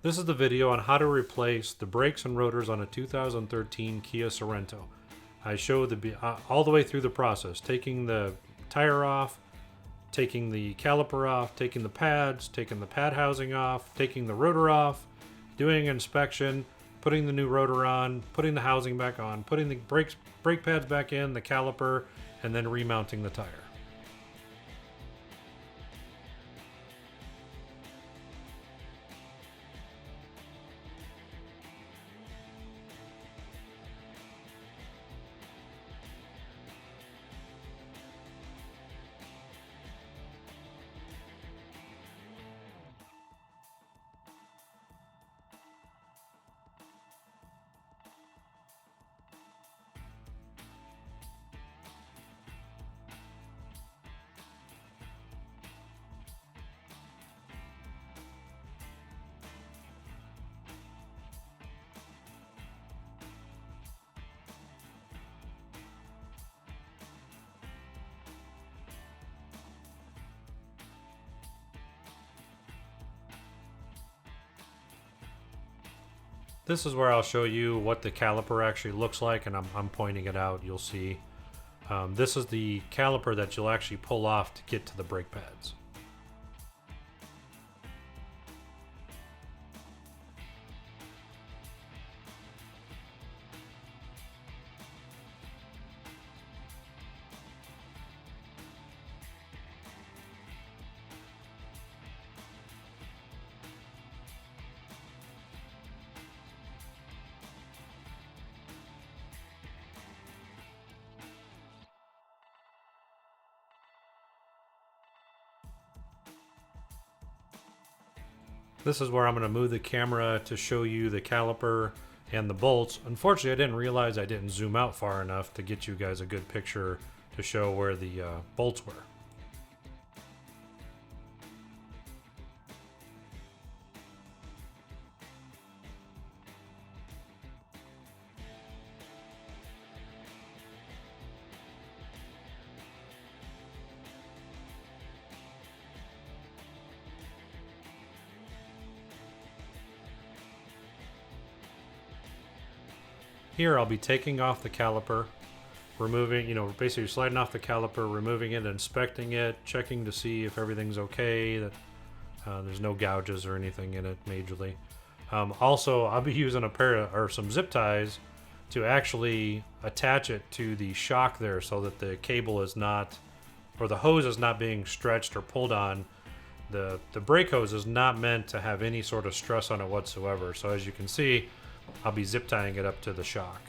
This is the video on how to replace the brakes and rotors on a 2013 Kia Sorento. I show all the way through the process, taking the tire off, taking the caliper off, taking the pads, taking the pad housing off, taking the rotor off, doing inspection, putting the new rotor on, putting the housing back on, putting the brake pads back in, the caliper, and then remounting the tire. This is where I'll show you what the caliper actually looks like, and I'm pointing it out. You'll see this is the caliper that you'll actually pull off to get to the brake pads. This is where I'm going to move the camera to show you the caliper and the bolts. Unfortunately, I didn't realize I didn't zoom out far enough to get you guys a good picture to show where the bolts were. Here I'll be taking off the caliper, removing, basically sliding off the caliper, removing it, inspecting it, checking to see if everything's okay, that there's no gouges or anything in it majorly. Also, I'll be using a pair of, some zip ties to actually attach it to the shock there so that the cable is not, or the hose is not being stretched or pulled on. The brake hose is not meant to have any sort of stress on it whatsoever. So as you can see, I'll be zip tying it up to the shock.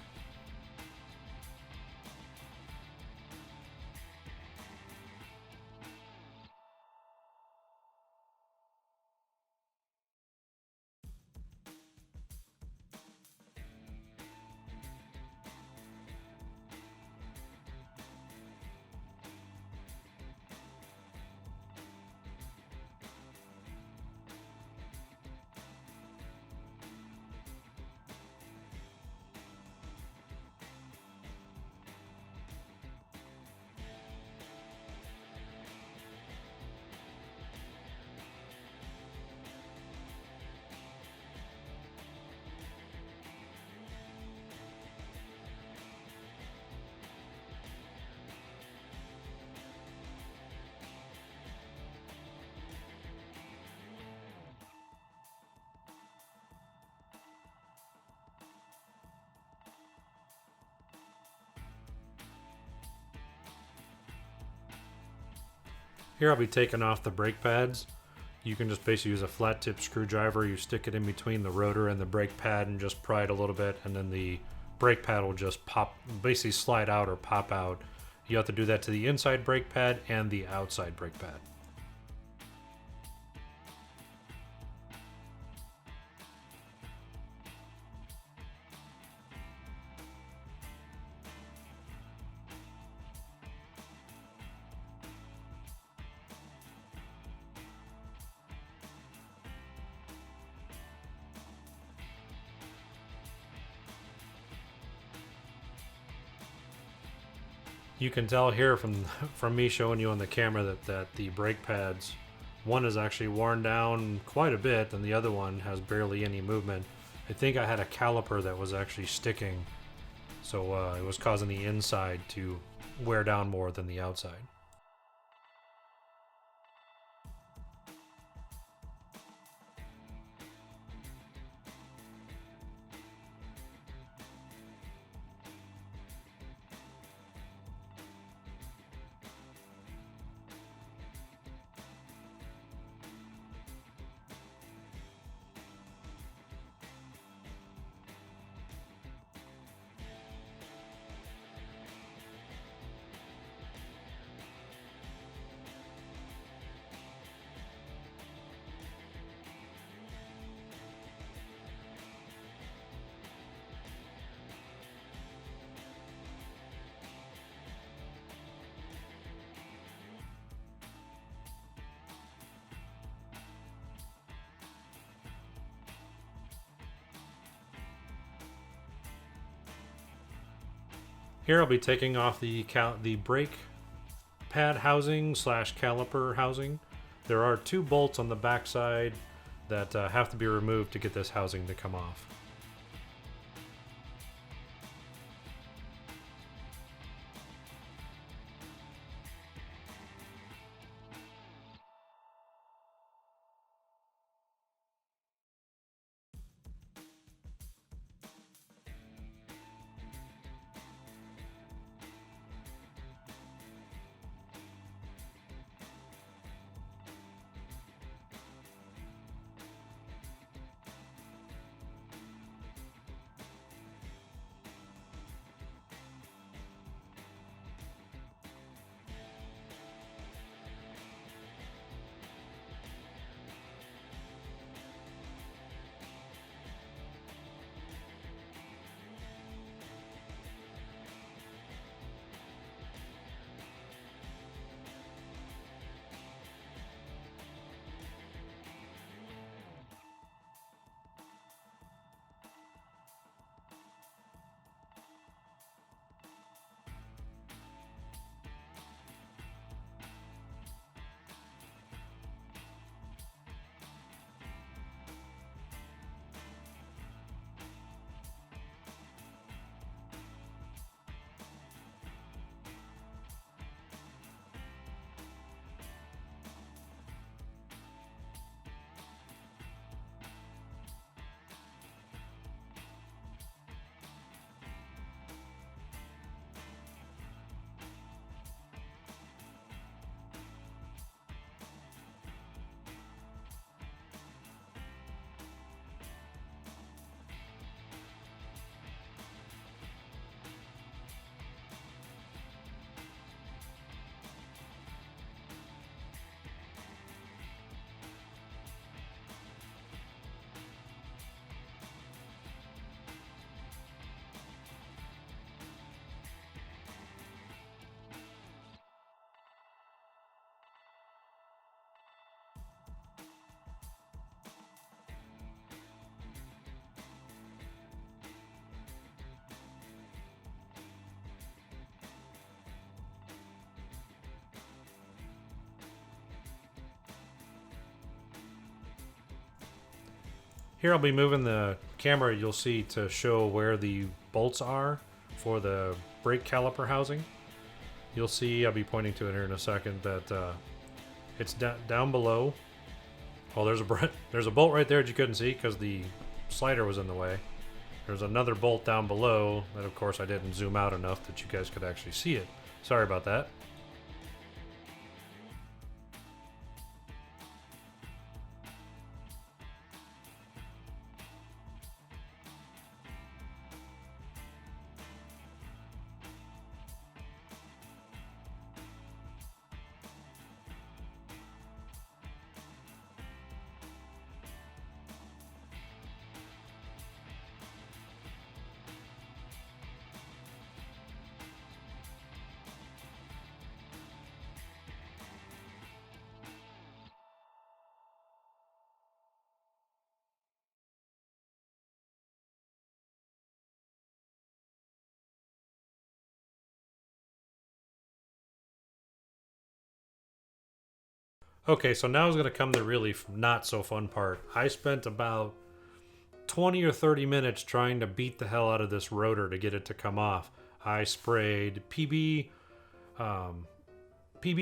Here I'll be taking off the brake pads. You can just basically use a flat tip screwdriver. You stick it in between the rotor and the brake pad and just pry it a little bit, and then the brake pad will just pop, basically slide out or pop out. You have to do that to the inside brake pad and the outside brake pad. You can tell here from me showing you on the camera that the brake pads one is actually worn down quite a bit and the other one has barely any movement. I think I had a caliper that was actually sticking, so it was causing the inside to wear down more than the outside. Here I'll be taking off the brake pad housing slash caliper housing. There are 2 bolts on the back side that have to be removed to get this housing to come off. Here I'll be moving the camera, you'll see, to show where the bolts are for the brake caliper housing. You'll see, I'll be pointing to it here in a second, that it's down below. Oh, there's a bolt right there that you couldn't see because the slider was in the way. There's another bolt down below that, of course, I didn't zoom out enough that you guys could actually see it. Sorry about that. Okay, so now is going to come the really not so fun part. I spent about 20 or 30 minutes trying to beat the hell out of this rotor to get it to come off. I sprayed PB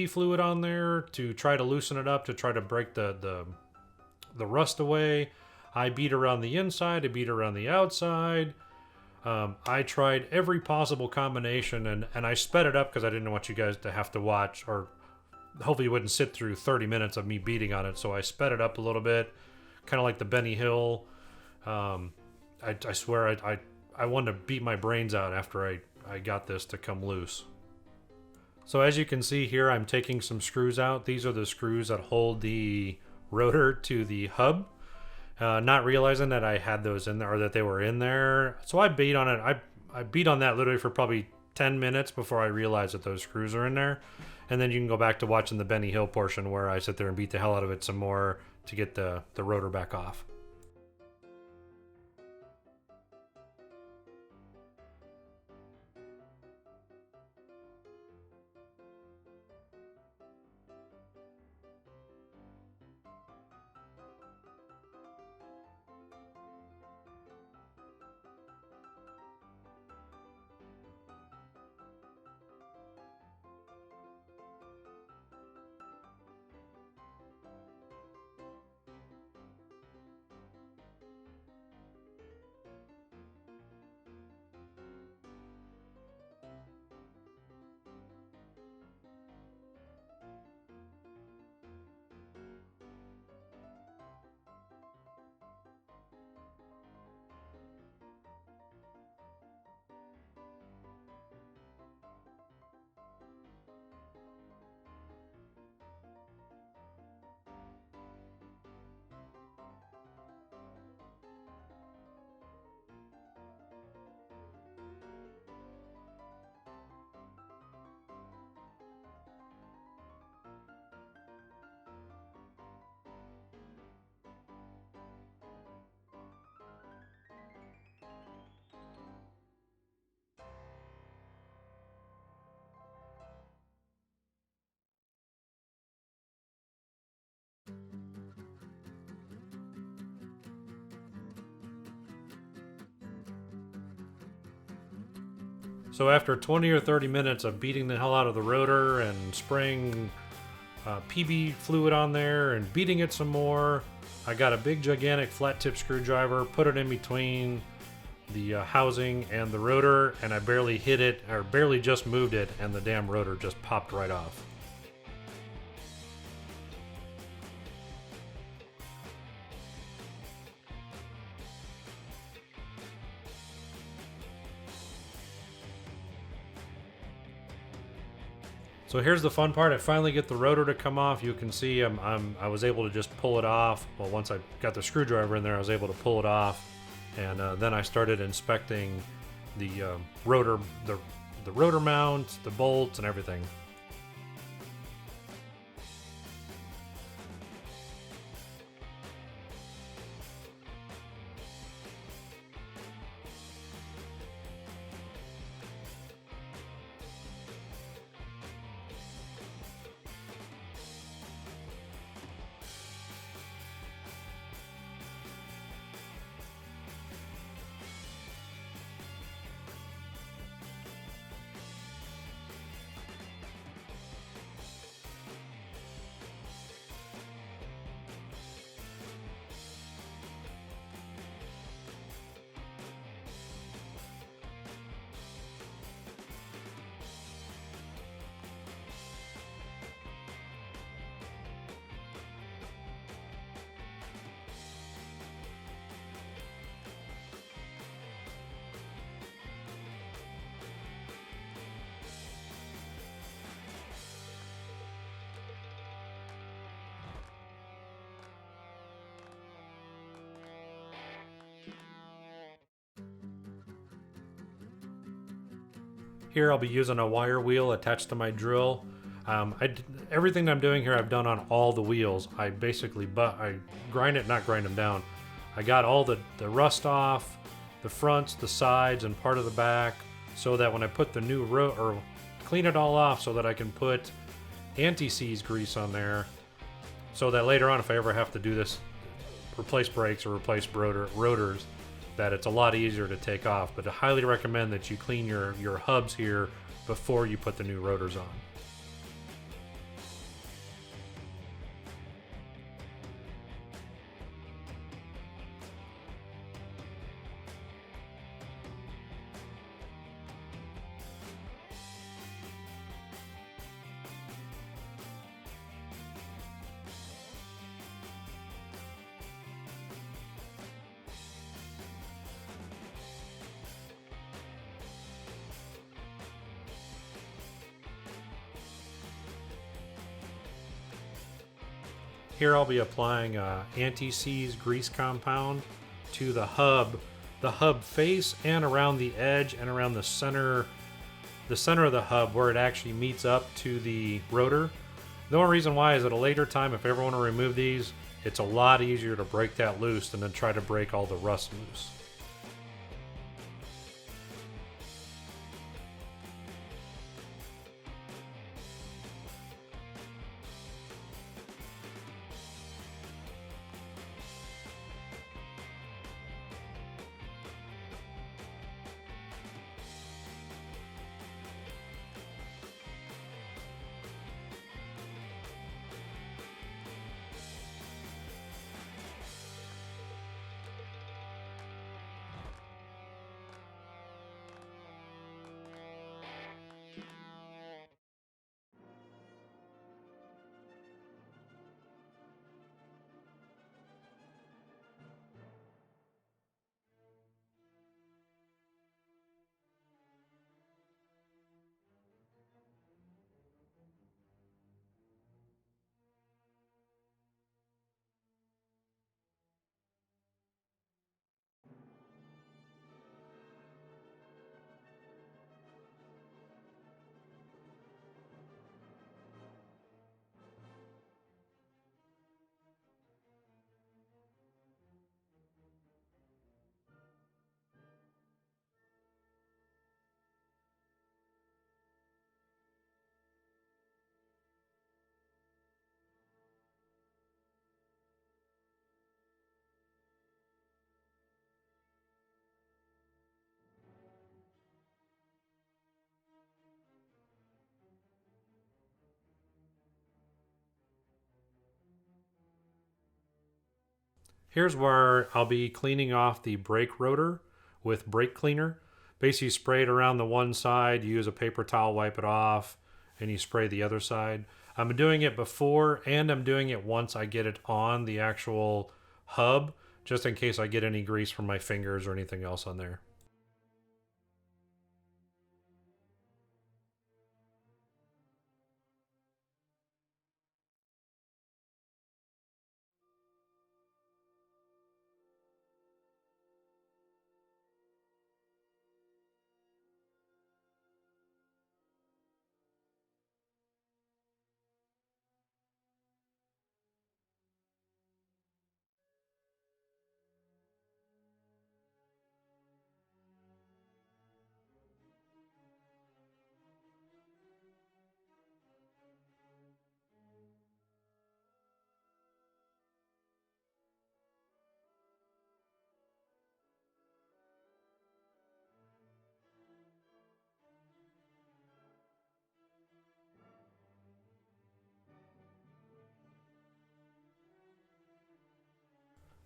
fluid on there to try to loosen it up, to try to break the rust away. I beat around the inside, I beat around the outside. I tried every possible combination, and I sped it up because I didn't want you guys to have to watch, or hopefully you wouldn't sit through 30 minutes of me beating on it. So I sped it up a little bit, kind of like the Benny Hill. I swear I wanted to beat my brains out after I got this to come loose. So as you can see here, I'm taking some screws out. These are the screws that hold the rotor to the hub. Not realizing that I had those in there, or that they were in there. So I beat on it. I beat on that literally for probably 10 minutes before I realized that those screws are in there. And then you can go back to watching the Benny Hill portion where I sit there and beat the hell out of it some more to get the rotor back off. So after 20 or 30 minutes of beating the hell out of the rotor and spraying PB fluid on there and beating it some more, I got a big gigantic flat tip screwdriver, put it in between the housing and the rotor, and I barely hit it, or barely just moved it, and the damn rotor just popped right off. So here's the fun part. I finally get the rotor to come off. You can see I was able to just pull it off. Well, once I got the screwdriver in there, I was able to pull it off. And then I started inspecting the rotor, the rotor mount, the bolts, and everything. Here I'll be using a wire wheel attached to my drill. Everything I'm doing here I've done on all the wheels. I basically I not grind them down. I got all the rust off, the fronts, the sides, and part of the back, so that when I put the new clean it all off so that I can put anti-seize grease on there. so that later on, if I ever have to do this, replace brakes or replace rotors, that it's a lot easier to take off. But I highly recommend that you clean your hubs here before you put the new rotors on. Here I'll be applying anti-seize grease compound to the hub face and around the edge and around the center of the hub where it actually meets up to the rotor. The only reason why is at a later time, if I ever want to remove these, it's a lot easier to break that loose than to try to break all the rust loose. Here's where I'll be cleaning off the brake rotor with brake cleaner. Basically spray it around the one side, you use a paper towel, wipe it off, and you spray the other side. I'm doing it before and I'm doing it once I get it on the actual hub, just in case I get any grease from my fingers or anything else on there.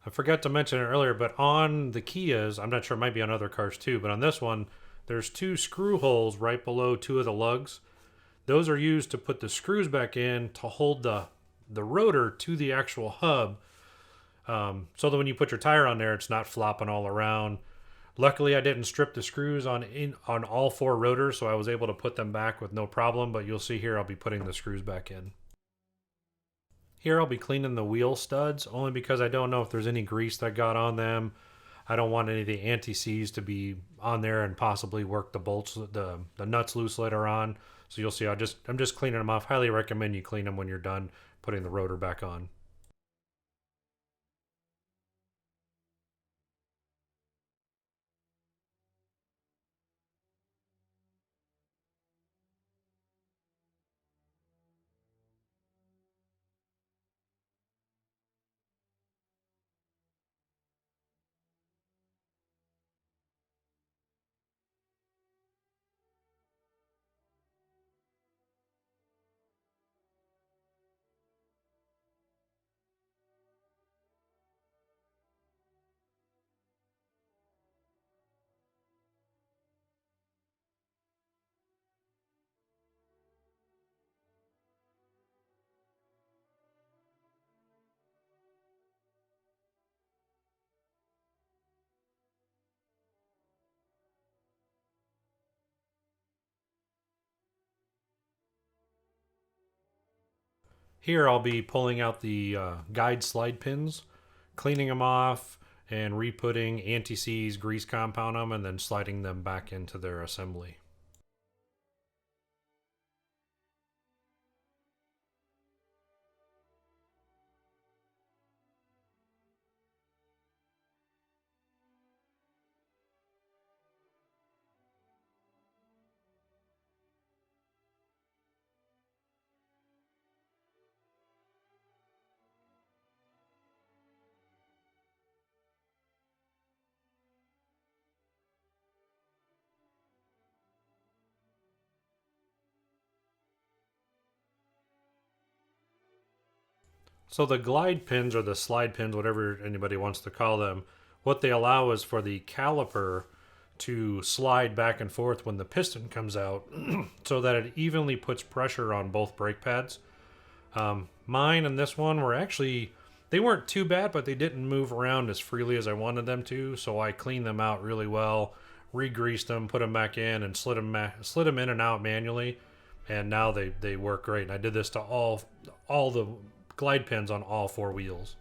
I forgot to mention it earlier, but on the Kias, I'm not sure, it might be on other cars too, but on this one, there's two screw holes right below two of the lugs. Those are used to put the screws back in to hold the rotor to the actual hub, so that when you put your tire on there, it's not flopping all around. Luckily, I didn't strip the screws on all four rotors, so I was able to put them back with no problem, but you'll see here I'll be putting the screws back in. Here I'll be cleaning the wheel studs, only because I don't know if there's any grease that got on them. I don't want any of the anti-seize to be on there and possibly work the bolts, the nuts loose later on. So you'll see I'm just cleaning them off. Highly recommend you clean them when you're done putting the rotor back on. Here I'll be pulling out the guide slide pins, cleaning them off, and re-putting anti-seize grease compound on them, and then sliding them back into their assembly. So the glide pins, or the slide pins, whatever anybody wants to call them, what they allow is for the caliper to slide back and forth when the piston comes out so that it evenly puts pressure on both brake pads. Mine and this one were actually, they weren't too bad, but they didn't move around as freely as I wanted them to, so I cleaned them out really well, re-greased them, put them back in, and slid them in and out manually, and now they work great. And I did this to all the glide pins on all four wheels.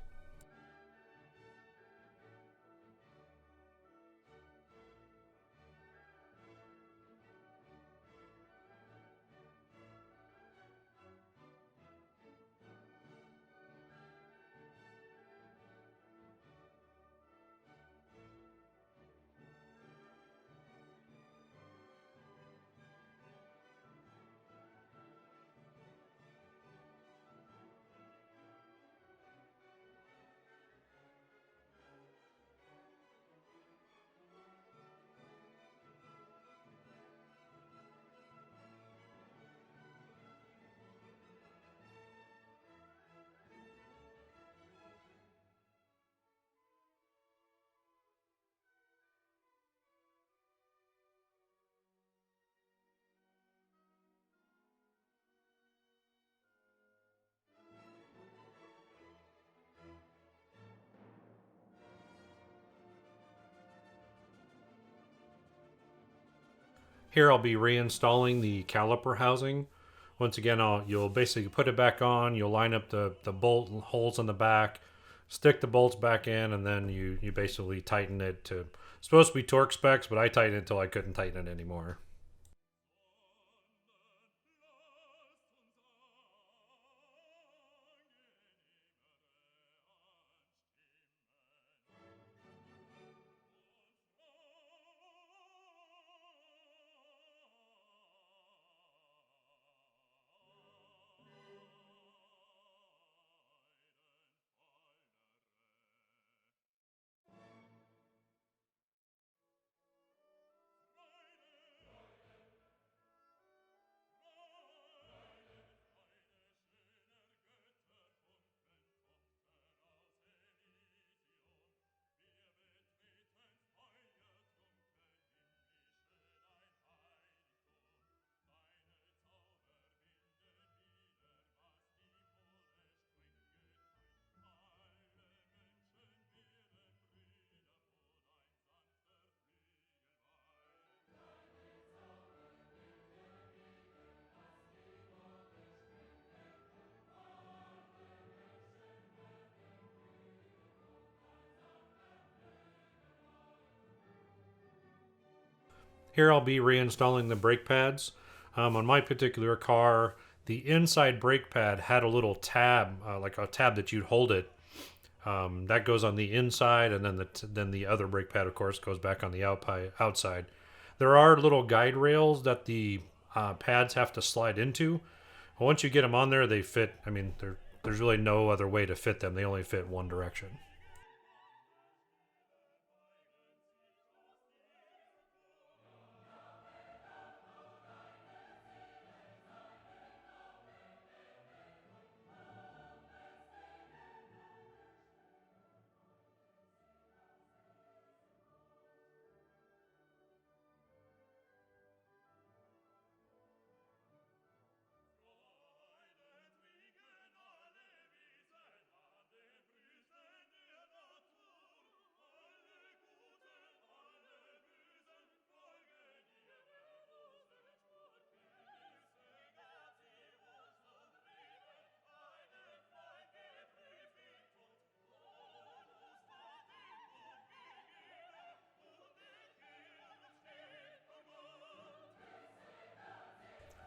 Here I'll be reinstalling the caliper housing. Once again, you'll basically put it back on, you'll line up the bolt holes in the back, stick the bolts back in, and then you basically tighten it to, it's supposed to be torque specs, but I tightened it until I couldn't tighten it anymore. Here I'll be reinstalling the brake pads. On my particular car, the inside brake pad had a little tab, like a tab that you'd hold it. That goes on the inside, and then the other brake pad, of course, goes back on the outside. There are little guide rails that the pads have to slide into. Once you get them on there, they fit. I mean, there's really no other way to fit them. They only fit one direction.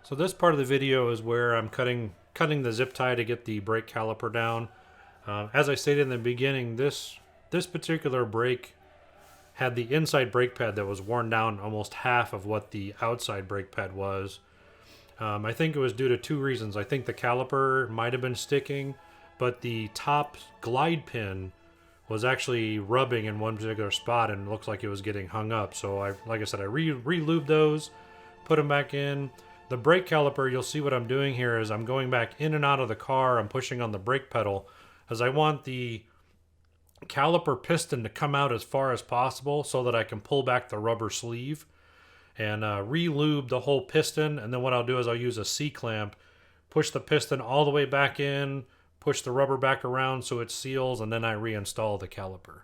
So this part of the video is where I'm cutting the zip tie to get the brake caliper down. As I stated in the beginning, this particular brake had the inside brake pad that was worn down almost half of what the outside brake pad was. I think it was due to two reasons. I think the caliper might have been sticking, but the top glide pin was actually rubbing in one particular spot and it looks like it was getting hung up. So like I said, I re-lubed those, put them back in. The brake caliper, you'll see what I'm doing here is I'm going back in and out of the car. I'm pushing on the brake pedal as I want the caliper piston to come out as far as possible so that I can pull back the rubber sleeve and re-lube the whole piston. And then what I'll do is I'll use a C-clamp, push the piston all the way back in, push the rubber back around so it seals, and then I reinstall the caliper.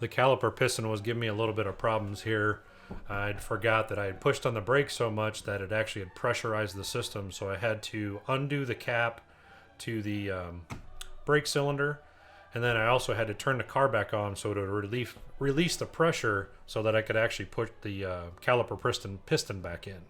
The caliper piston was giving me a little bit of problems here. I'd forgot that I had pushed on the brake so much that it actually had pressurized the system, so I had to undo the cap to the brake cylinder, and then I also had to turn the car back on so to release the pressure so that I could actually put the caliper piston back in.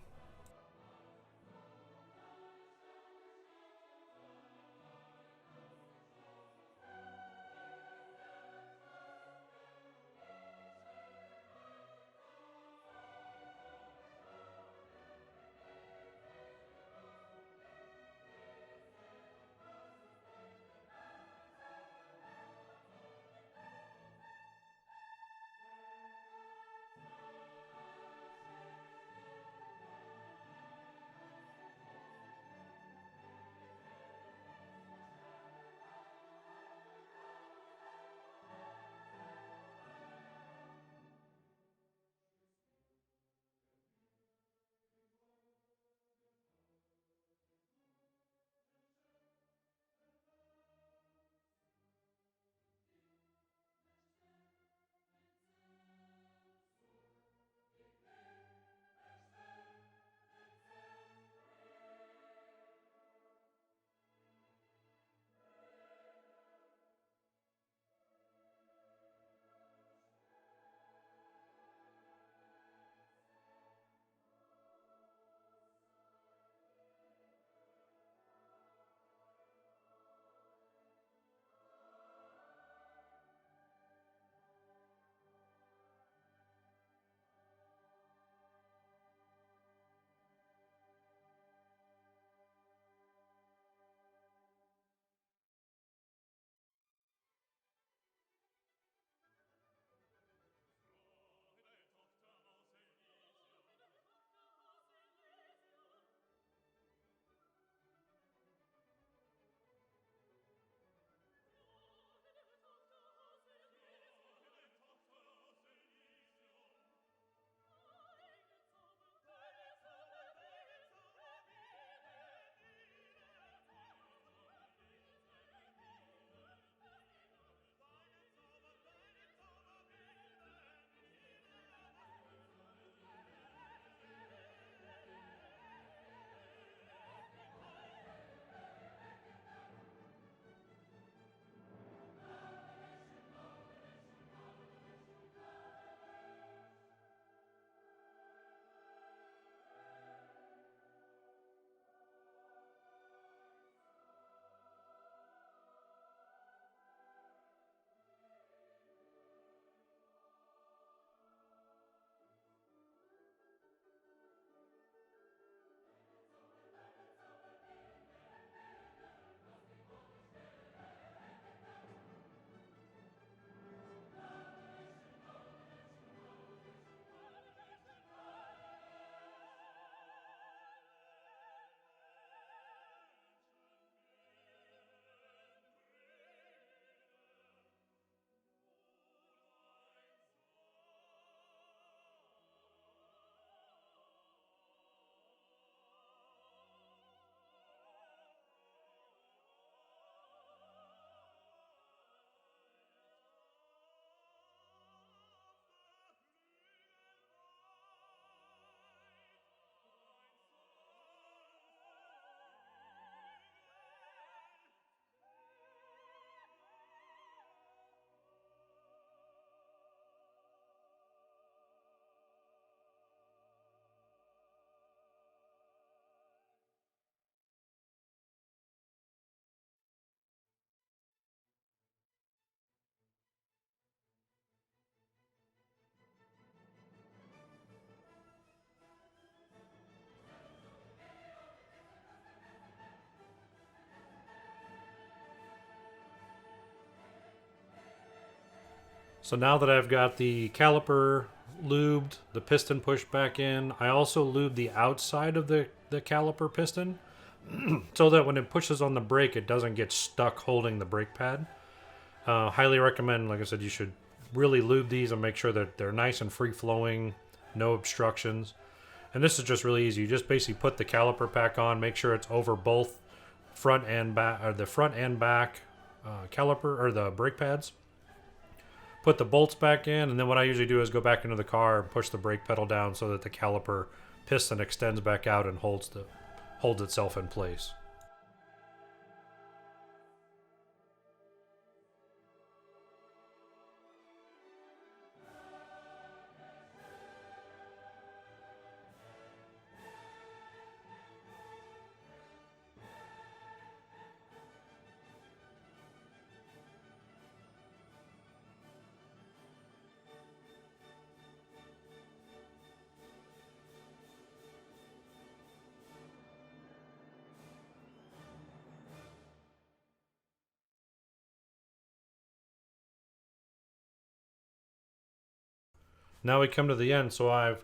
So now that I've got the caliper lubed, the piston pushed back in, I also lube the outside of the caliper piston so that when it pushes on the brake, it doesn't get stuck holding the brake pad. Highly recommend, like I said, you should really lube these and make sure that they're nice and free flowing, no obstructions. And this is just really easy. You just basically put the caliper pack on, make sure it's over both front and back, or the front and back caliper or the brake pads. put the bolts back in, and then what I usually do is go back into the car and push the brake pedal down so that the caliper piston extends back out and holds itself in place. Now we come to the end, so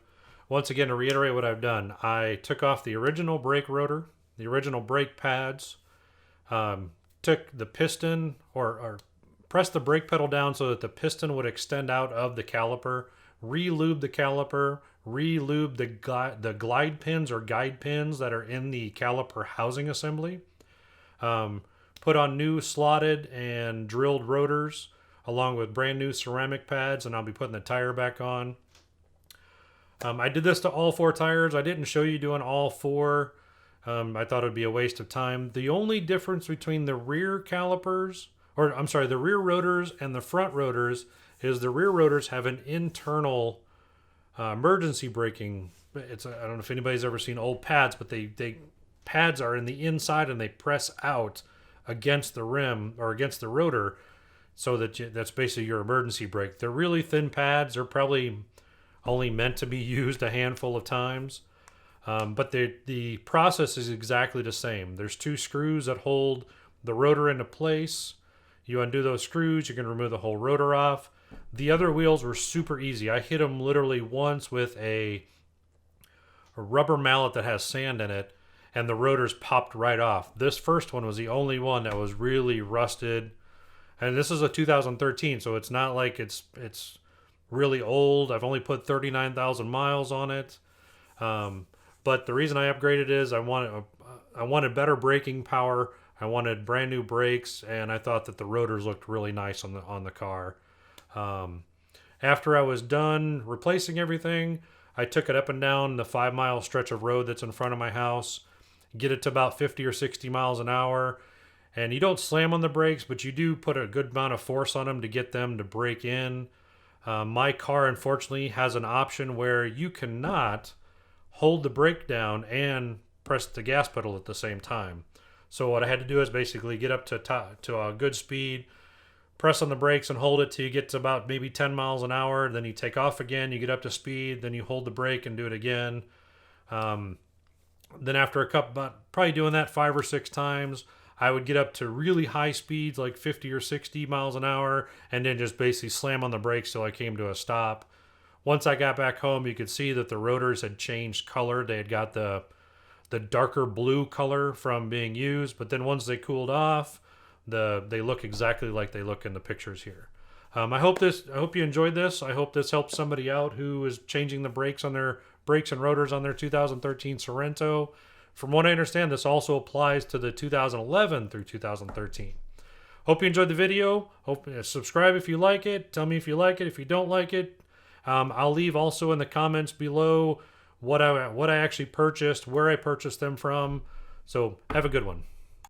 once again, to reiterate what I've done, I took off the original brake rotor, the original brake pads, took the piston, or pressed the brake pedal down so that the piston would extend out of the caliper, re-lubed the caliper, re-lubed the glide pins or guide pins that are in the caliper housing assembly, put on new slotted and drilled rotors, along with brand new ceramic pads, and I'll be putting the tire back on. I did this to all 4 tires. I didn't show you doing all 4. I thought it would be a waste of time. The only difference between the rear calipers, or I'm sorry, the rear rotors and the front rotors, is the rear rotors have an internal emergency braking. I don't know if anybody's ever seen old pads, but they pads are in the inside and they press out against the rim or against the rotor, so that's basically your emergency brake. They're really thin pads. They're probably only meant to be used a handful of times. But the process is exactly the same. There's 2 screws that hold the rotor into place. You undo those screws, you can remove the whole rotor off. The other wheels were super easy. I hit them literally once with a rubber mallet that has sand in it, and the rotors popped right off. This first one was the only one that was really rusted. And this is a 2013, so it's not like it's really old. I've only put 39,000 miles on it. But the reason I upgraded is I wanted better braking power. I wanted brand new brakes, and I thought that the rotors looked really nice on the car. After I was done replacing everything, I took it up and down the 5-mile stretch of road that's in front of my house, get it to about 50 or 60 miles an hour. And you don't slam on the brakes, but you do put a good amount of force on them to get them to brake in. My car, unfortunately, has an option where you cannot hold the brake down and press the gas pedal at the same time. So what I had to do is basically get up to a good speed, press on the brakes and hold it till you get to about maybe 10 miles an hour. Then you take off again, you get up to speed, then you hold the brake and do it again. Then after probably doing that 5 or 6 times, I would get up to really high speeds, like 50 or 60 miles an hour, and then just basically slam on the brakes till I came to a stop. Once I got back home, you could see that the rotors had changed color. They had got the darker blue color from being used, but then once they cooled off, they look exactly like they look in the pictures here. I hope you enjoyed this. I hope this helps somebody out who is changing the brakes and rotors on their 2013 Sorento. From what I understand, this also applies to the 2011 through 2013. Hope you enjoyed the video. Subscribe if you like it. Tell me if you like it. If you don't like it, I'll leave also in the comments below what I actually purchased, where I purchased them from. So have a good one.